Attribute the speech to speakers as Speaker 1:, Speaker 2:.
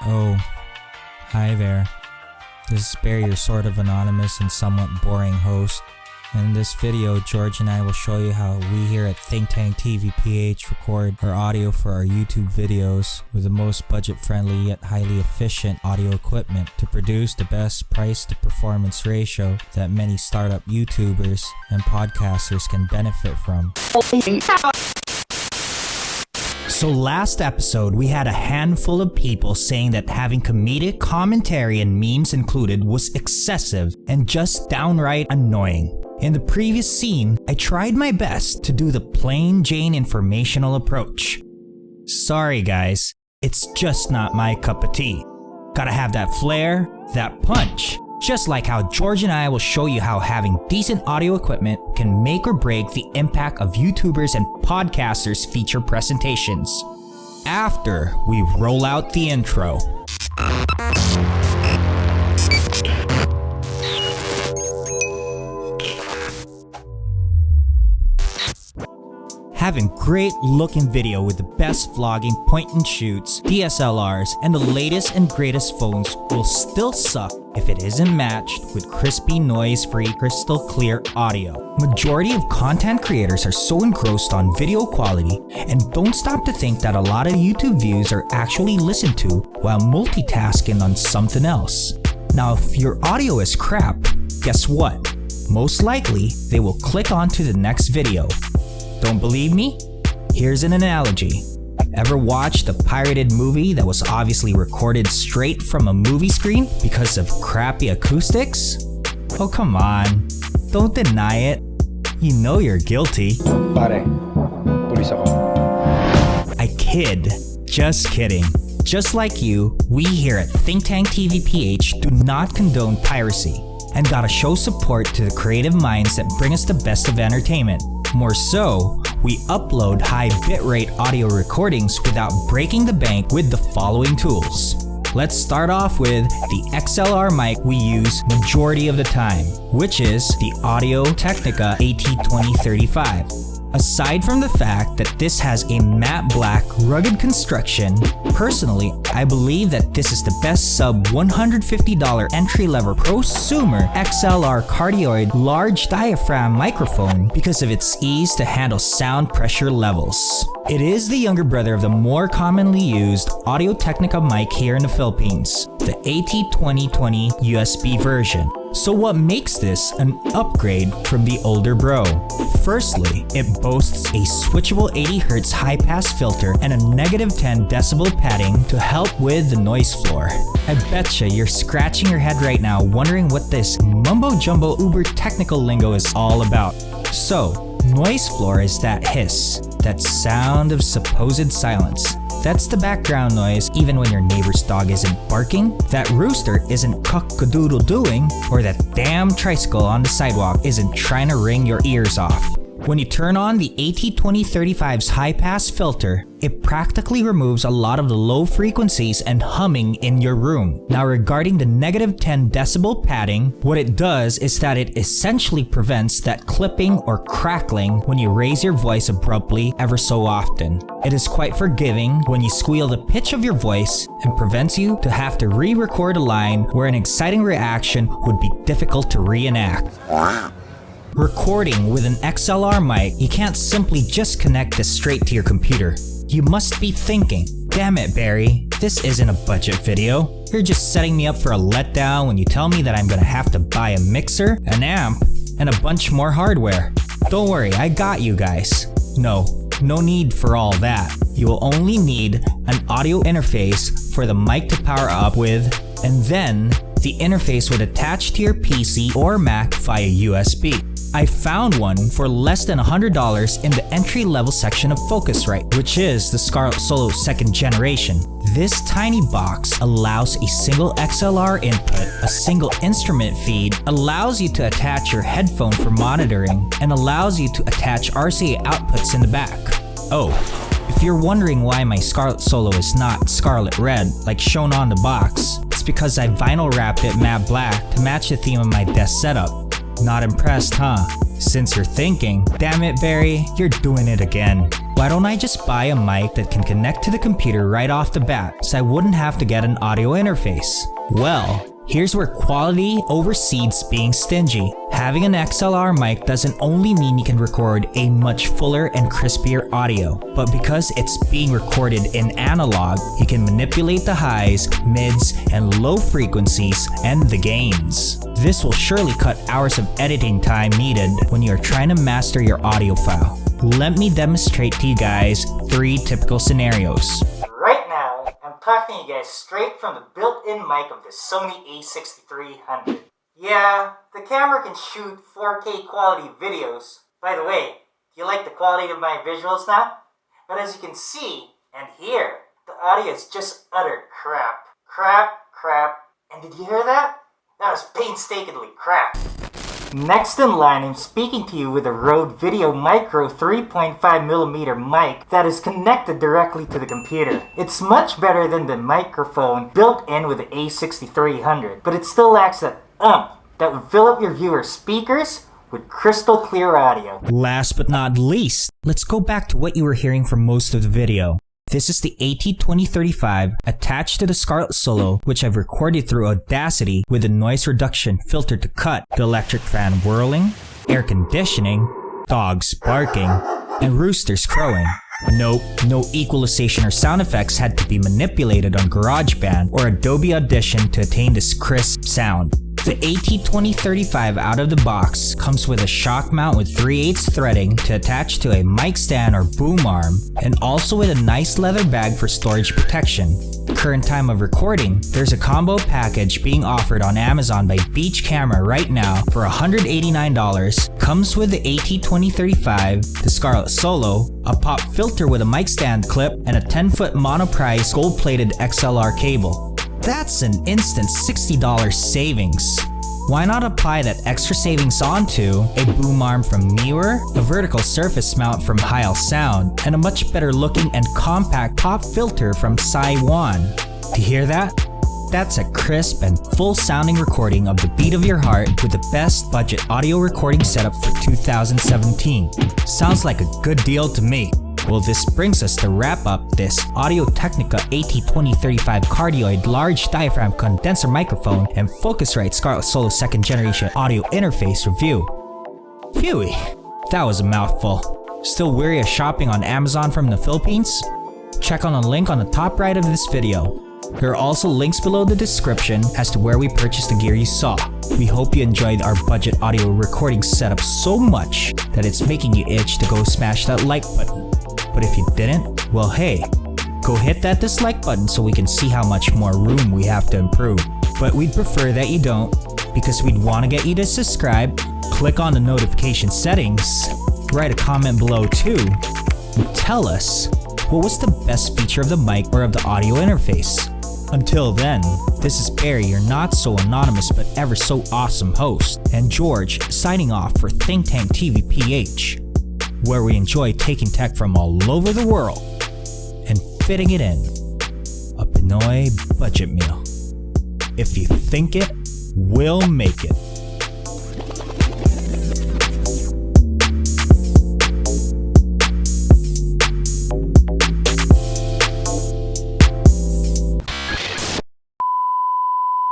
Speaker 1: Oh, hi there. This is Barry, your sort of anonymous and somewhat boring host. And in this video, George and I will show you how we here at TVPH record our audio for our YouTube videos with the most budget-friendly yet highly efficient audio equipment to produce the best price to performance ratio that many startup YouTubers and podcasters can benefit from. So last episode, we had a handful of people saying that having comedic commentary and memes included was excessive and just downright annoying. In the previous scene, I tried my best to do the plain Jane informational approach. Sorry guys, it's just not my cup of tea. Gotta have that flair, that punch. Just like how George and I will show you how having decent audio equipment can make or break the impact of YouTubers and podcasters' feature presentations. After we roll out the intro. Having great looking video with the best vlogging point and shoots, DSLRs, and the latest and greatest phones will still suck if it isn't matched with crispy, noise-free, crystal clear audio. Majority of content creators are so engrossed on video quality and don't stop to think that a lot of YouTube views are actually listened to while multitasking on something else. Now if your audio is crap, guess what? Most likely, they will click on to the next video. Don't believe me? Here's an analogy. Ever watched a pirated movie that was obviously recorded straight from a movie screen because of crappy acoustics? Oh come on, don't deny it. You know you're guilty.
Speaker 2: Pare, pulis ako.
Speaker 1: I kid. Just kidding. Just like you, we here at TVPH do not condone piracy and gotta show support to the creative minds that bring us the best of entertainment. More so, we upload high bitrate audio recordings without breaking the bank with the following tools. Let's start off with the XLR mic we use majority of the time, which is the Audio-Technica AT2035. Aside from the fact that this has a matte black, rugged construction, personally, I believe that this is the best sub $150 entry-level prosumer XLR Cardioid large diaphragm microphone because of its ease to handle sound pressure levels. It is the younger brother of the more commonly used Audio-Technica mic here in the Philippines, the AT2020 USB version. So what makes this an upgrade from the older bro? Firstly, it boasts a switchable 80Hz high-pass filter and a -10 decibel padding to help with the noise floor. I betcha you're scratching your head right now wondering what this mumbo-jumbo uber technical lingo is all about. So, noise floor is that hiss, that sound of supposed silence. That's the background noise even when your neighbor's dog isn't barking, that rooster isn't cock-a-doodle-doing, or that damn tricycle on the sidewalk isn't trying to ring your ears off. When you turn on the AT2035's high-pass filter, it practically removes a lot of the low frequencies and humming in your room. Now regarding the -10 decibel padding, what it does is that it essentially prevents that clipping or crackling when you raise your voice abruptly ever so often. It is quite forgiving when you squeal the pitch of your voice and prevents you to have to re-record a line where an exciting reaction would be difficult to reenact. Recording with an XLR mic, you can't simply just connect this straight to your computer. You must be thinking, damn it Barry, this isn't a budget video. You're just setting me up for a letdown when you tell me that I'm gonna have to buy a mixer, an amp, and a bunch more hardware. Don't worry, I got you guys. No need for all that. You will only need an audio interface for the mic to power up with, and then the interface would attach to your PC or Mac via USB. I found one for less than $100 in the entry-level section of Focusrite, which is the Scarlett Solo 2nd generation. This tiny box allows a single XLR input, a single instrument feed, allows you to attach your headphone for monitoring, and allows you to attach RCA outputs in the back. Oh, if you're wondering why my Scarlett Solo is not scarlet red like shown on the box, it's because I vinyl wrapped it matte black to match the theme of my desk setup. Not impressed, huh? Since you're thinking, damn it Barry, you're doing it again. why don't I just buy a mic that can connect to the computer right off the bat so I wouldn't have to get an audio interface? Well, here's where quality oversees being stingy. Having an XLR mic doesn't only mean you can record a much fuller and crispier audio, but because it's being recorded in analog, you can manipulate the highs, mids, and low frequencies and the gains. This will surely cut hours of editing time needed when you are trying to master your audio file. Let me demonstrate to you guys 3 typical scenarios.
Speaker 3: Right now, I'm talking to you guys straight from the built-in mic of the Sony A6300. Yeah, the camera can shoot 4K quality videos. By the way, do you like the quality of my visuals now? But as you can see and hear, the audio is just utter crap. Crap. And did you hear that? That was painstakingly crap. Next in line, I'm speaking to you with a Rode Video Micro 3.5mm mic that is connected directly to the computer. It's much better than the microphone built in with the A6300, but it still lacks that that would fill up your viewer's speakers with crystal clear audio.
Speaker 1: Last but not least, let's go back to what you were hearing for most of the video. This is the AT2035 attached to the Scarlett Solo, which I've recorded through Audacity with a noise reduction filter to cut the electric fan whirling, air conditioning, dogs barking, and roosters crowing. Nope, no equalization or sound effects had to be manipulated on GarageBand or Adobe Audition to attain this crisp sound. The AT2035 out of the box comes with a shock mount with 3/8 threading to attach to a mic stand or boom arm, and also with a nice leather bag for storage protection. Current time of recording, there's a combo package being offered on Amazon by Beach Camera right now for $189. Comes with the AT2035, the Scarlett Solo, a pop filter with a mic stand clip, and a 10-foot Monoprice gold-plated XLR cable. That's an instant $60 savings. Why not apply that extra savings onto a boom arm from Neewer, a vertical surface mount from Heil Sound, and a much better looking and compact pop filter from Saiwan? Do you hear that? That's a crisp and full sounding recording of the beat of your heart with the best budget audio recording setup for 2017. Sounds like a good deal to me. Well, this brings us to wrap up this Audio-Technica AT2035 Cardioid large diaphragm condenser microphone and Focusrite Scarlett Solo 2nd generation audio interface review. Phew, that was a mouthful. Still weary of shopping on Amazon from the Philippines? Check on the link on the top right of this video. There are also links below the description as to where we purchased the gear you saw. We hope you enjoyed our budget audio recording setup so much that it's making you itch to go smash that like button. But if you didn't, well hey, go hit that dislike button so we can see how much more room we have to improve. But we'd prefer that you don't, because we'd want to get you to subscribe, click on the notification settings, write a comment below too, and tell us what was the best feature of the mic or of the audio interface. Until then, this is Barry, your not so anonymous but ever so awesome host, and George signing off for Think Tank TV PH, where we enjoy taking tech from all over the world and fitting it in. A Pinoy budget meal. If you think it, we'll make it.